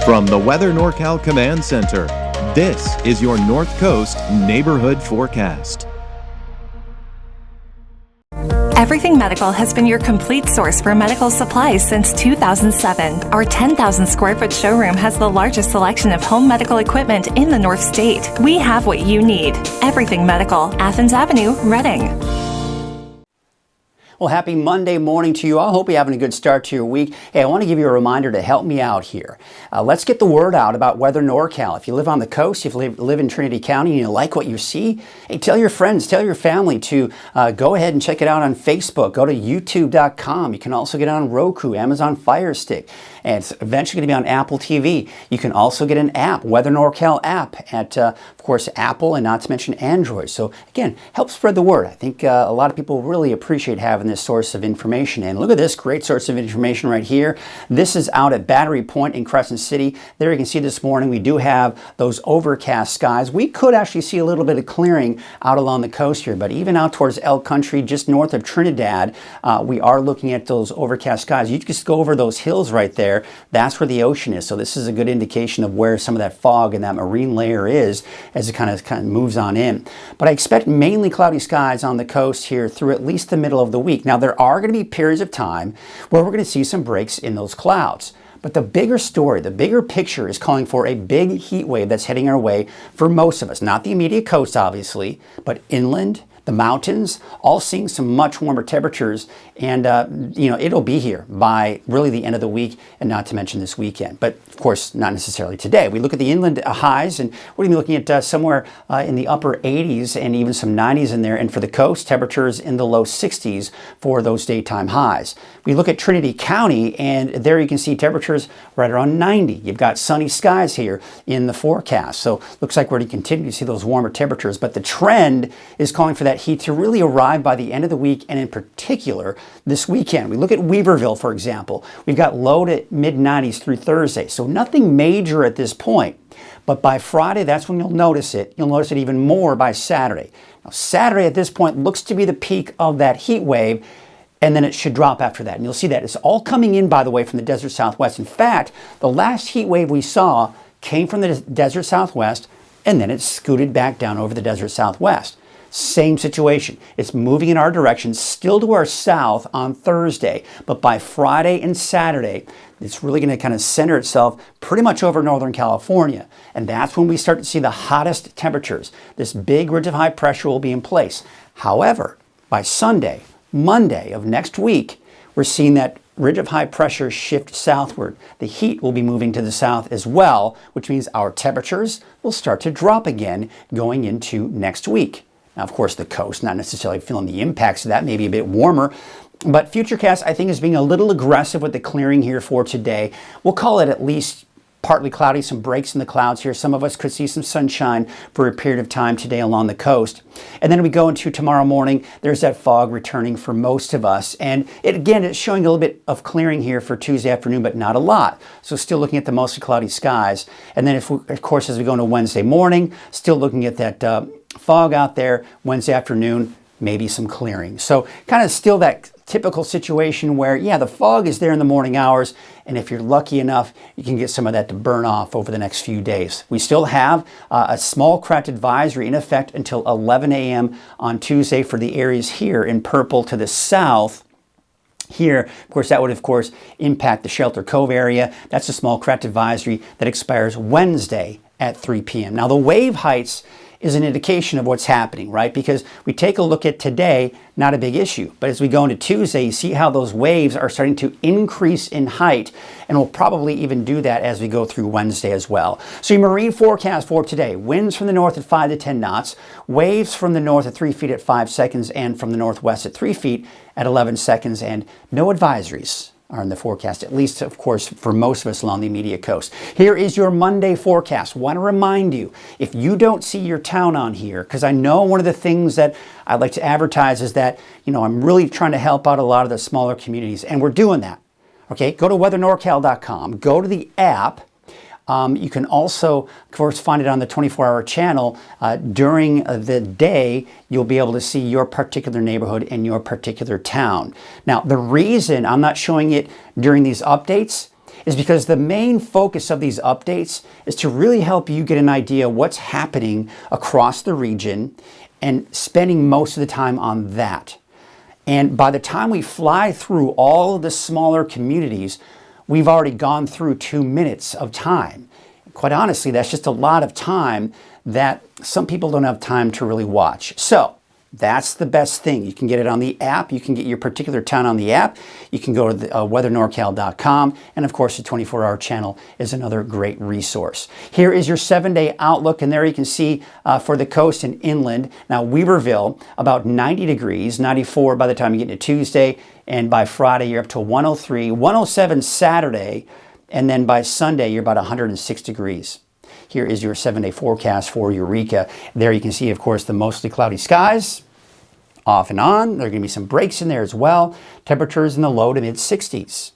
From the Weather NorCal Command Center, this is your North Coast Neighborhood Forecast. Everything Medical has been your complete source for medical supplies since 2007. Our 10,000 square foot showroom has the largest selection of home medical equipment in the North State. We have what you need. Everything Medical, Athens Avenue, Reading. Well, happy Monday morning to you all. Hope you're having a good start to your week. Hey, I want to give you a reminder to help me out here. Let's get the word out about Weather NorCal. If you live on the coast, if you live in Trinity County and you like what you see, hey, tell your friends, tell your family to go ahead and check it out on Facebook. Go to youtube.com. You can also get it on Roku, Amazon Fire Stick, and it's eventually going to be on Apple TV. You can also get an app, Weather NorCal app, at, of course, Apple and not to mention Android. So, again, help spread the word. I think a lot of people really appreciate having this source of information. And look at this great source of information right here. This is out at Battery Point in Crescent City. There you can see this morning we do have those overcast skies. We could actually see a little bit of clearing out along the coast here, but even out towards Elk Country, just north of Trinidad, we are looking at those overcast skies. You just go over those hills right there. That's where the ocean is. So this is a good indication of where some of that fog and that marine layer is as it kind of moves on in. But I expect mainly cloudy skies on the coast here through at least the middle of the week. Now, there are going to be periods of time where we're going to see some breaks in those clouds. But the bigger story, the bigger picture is calling for a big heat wave that's heading our way for most of us. Not the immediate coast, obviously, but inland, the mountains, all seeing some much warmer temperatures. And, it'll be here by really the end of the week and not to mention this weekend. But, of course, not necessarily today. We look at the inland highs and we're going to be looking at somewhere in the upper 80s and even some 90s in there. And for the coast, temperatures in the low 60s for those daytime highs. We look at Trinity County and there you can see temperatures right around 90. You've got sunny skies here in the forecast. So looks like we're going to continue to see those warmer temperatures. But the trend is calling for that heat to really arrive by the end of the week and in particular this weekend. We look at Weaverville, for example. We've got low to mid 90s through Thursday. So nothing major at this point. But by Friday, that's when you'll notice it. You'll notice it even more by Saturday. Now, Saturday at this point looks to be the peak of that heat wave. And then it should drop after that. And you'll see that it's all coming in, by the way, from the desert Southwest. In fact, the last heat wave we saw came from the desert Southwest, and then it scooted back down over the desert Southwest. Same situation. It's moving in our direction, still to our south on Thursday. But by Friday and Saturday, it's really going to kind of center itself pretty much over Northern California. And that's when we start to see the hottest temperatures. This big ridge of high pressure will be in place. However, by Sunday, Monday of next week, we're seeing that ridge of high pressure shift southward. The heat will be moving to the south as well, which means our temperatures will start to drop again going into next week. Now, of course, the coast, not necessarily feeling the impacts of that, maybe a bit warmer. But Futurecast, I think, is being a little aggressive with the clearing here for today. We'll call it at least partly cloudy, some breaks in the clouds here. Some of us could see some sunshine for a period of time today along the coast. And then we go into tomorrow morning, there's that fog returning for most of us. And it's showing a little bit of clearing here for Tuesday afternoon, but not a lot. So still looking at the mostly cloudy skies. And then, of course, as we go into Wednesday morning, still looking at that fog out there. Wednesday afternoon, maybe some clearing. So kind of still that typical situation where, the fog is there in the morning hours, and if you're lucky enough, you can get some of that to burn off over the next few days. We still have a small craft advisory in effect until 11 a.m. on Tuesday for the areas here in purple to the south. Here, of course, that would, impact the Shelter Cove area. That's a small craft advisory that expires Wednesday at 3 p.m. Now, the wave heights is an indication of what's happening, right? Because we take a look at today, not a big issue. But as we go into Tuesday, you see how those waves are starting to increase in height, and we'll probably even do that as we go through Wednesday as well. So your marine forecast for today, winds from the north at 5 to 10 knots, waves from the north at 3 feet at 5 seconds, and from the northwest at 3 feet at 11 seconds, and no advisories are in the forecast, at least, of course, for most of us along the immediate coast. Here is your Monday forecast. Want to remind you, if you don't see your town on here, because I know one of the things that I like to advertise is that, I'm really trying to help out a lot of the smaller communities, and we're doing that. Okay, go to weathernorcal.com, go to the app. You can also, of course, find it on the 24-hour channel. During the day, you'll be able to see your particular neighborhood and your particular town. Now, the reason I'm not showing it during these updates is because the main focus of these updates is to really help you get an idea what's happening across the region and spending most of the time on that. And by the time we fly through all of the smaller communities, we've already gone through 2 minutes of time. Quite honestly, that's just a lot of time that some people don't have time to really watch. So that's the best thing. You can get it on the app. You can get your particular town on the app. You can go to weathernorcal.com. And of course, the 24-hour channel is another great resource. Here is your 7-day outlook. And there you can see for the coast and inland. Now, Weaverville, about 90 degrees, 94 by the time you get into Tuesday. And by Friday, you're up to 103, 107 Saturday. And then by Sunday, you're about 106 degrees. Here is your 7-day forecast for Eureka. There you can see, of course, the mostly cloudy skies off and on. There are going to be some breaks in there as well. Temperatures in the low to mid 60s.